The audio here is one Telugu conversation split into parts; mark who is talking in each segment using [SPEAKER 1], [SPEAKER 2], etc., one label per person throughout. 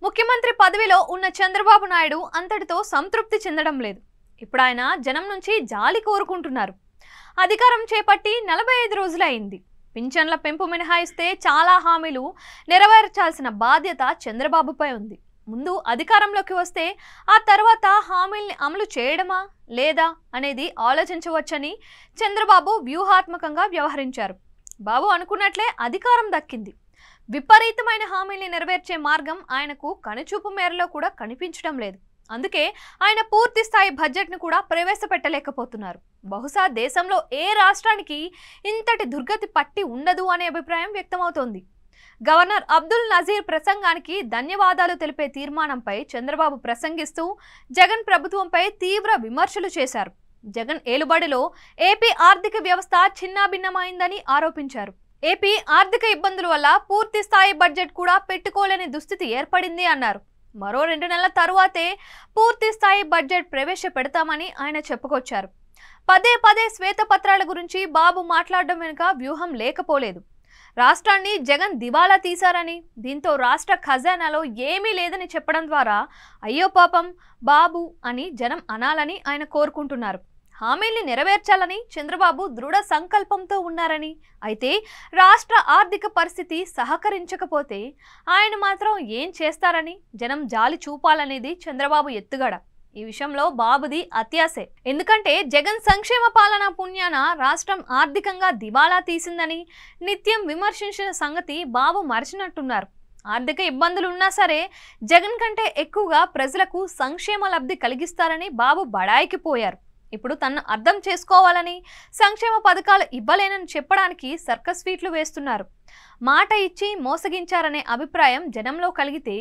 [SPEAKER 1] ముఖ్యమంత్రి పదవిలో ఉన్న చంద్రబాబు నాయుడు అంతటితో సంతృప్తి చెందడం లేదు. ఇప్పుడు ఆయన జనం నుంచి జాలి కోరుకుంటున్నారు. అధికారం చేపట్టి 45 రోజులైంది. పింఛన్ల పెంపు మినహాయిస్తే చాలా హామీలు నెరవేర్చాల్సిన బాధ్యత చంద్రబాబుపై ఉంది. ముందు అధికారంలోకి వస్తే ఆ తర్వాత హామీల్ని అమలు చేయడమా లేదా అనేది ఆలోచించవచ్చని చంద్రబాబు వ్యూహాత్మకంగా వ్యవహరించారు. బాబు అనుకున్నట్లే అధికారం దక్కింది. విపరీతమైన హామీల్ని నెరవేర్చే మార్గం ఆయనకు కనుచూపు మేరలో కూడా కనిపించడం లేదు. అందుకే ఆయన పూర్తి స్థాయి బడ్జెట్ను కూడా ప్రవేశపెట్టలేకపోతున్నారు. బహుశా దేశంలో ఏ రాష్ట్రానికి ఇంతటి దుర్గతి పట్టి ఉండదు అనే అభిప్రాయం వ్యక్తమవుతోంది. గవర్నర్ అబ్దుల్ నజీర్ ప్రసంగానికి ధన్యవాదాలు తెలిపే తీర్మానంపై చంద్రబాబు ప్రసంగిస్తూ జగన్ ప్రభుత్వంపై తీవ్ర విమర్శలు చేశారు. జగన్ ఏలుబడిలో ఏపీ ఆర్థిక వ్యవస్థ చిన్నాభిన్నమైందని ఆరోపించారు. ఏపీ ఆర్థిక ఇబ్బందుల వల్ల పూర్తి స్థాయి బడ్జెట్ కూడా పెట్టుకోలేని దుస్థితి ఏర్పడింది అన్నారు. మరో 2 నెలల తరువాతే పూర్తి స్థాయి బడ్జెట్ ప్రవేశపెడతామని ఆయన చెప్పుకొచ్చారు. పదే శ్వేతపత్రాల గురించి బాబు మాట్లాడడం వెనుక వ్యూహం లేకపోలేదు. రాష్ట్రాన్ని జగన్ దివాలా తీశారని, దీంతో రాష్ట్ర ఖజానాలో ఏమీ లేదని చెప్పడం ద్వారా అయ్యో పాపం బాబు అని జనం అనాలని ఆయన కోరుకుంటున్నారు. హామీల్ని నెరవేర్చాలని చంద్రబాబు దృఢ సంకల్పంతో ఉన్నారని, అయితే రాష్ట్ర ఆర్థిక పరిస్థితి సహకరించకపోతే ఆయన మాత్రం ఏం చేస్తారని జనం జాలి చూపాలనేది చంద్రబాబు ఎత్తుగడ. ఈ విషయంలో బాబుది అత్యాసే. ఎందుకంటే జగన్ సంక్షేమ పాలన పుణ్యాన రాష్ట్రం ఆర్థికంగా దివాలా తీసిందని నిత్యం విమర్శించిన సంగతి బాబు మరచినట్టున్నారు. ఆర్థిక ఇబ్బందులు ఉన్నా సరే జగన్ కంటే ఎక్కువగా ప్రజలకు సంక్షేమ లబ్ధి కలిగిస్తారని బాబు బడాయికి పోయారు. ఇప్పుడు తనను అర్థం చేసుకోవాలని, సంక్షేమ పథకాలు ఇవ్వలేనని చెప్పడానికి సర్కస్ ఫీట్లు వేస్తున్నారు. మాట ఇచ్చి మోసగించారనే అభిప్రాయం జనంలో కలిగితే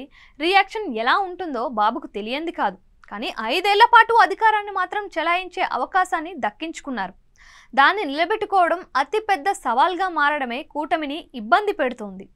[SPEAKER 1] రియాక్షన్ ఎలా ఉంటుందో బాబుకు తెలియంది కాదు. కానీ 5 ఏళ్ల పాటు అధికారాన్ని మాత్రం చెలాయించే అవకాశాన్ని దక్కించుకున్నారు. దాన్ని నిలబెట్టుకోవడం అతిపెద్ద సవాల్గా మారడమే కూటమిని ఇబ్బంది పెడుతోంది.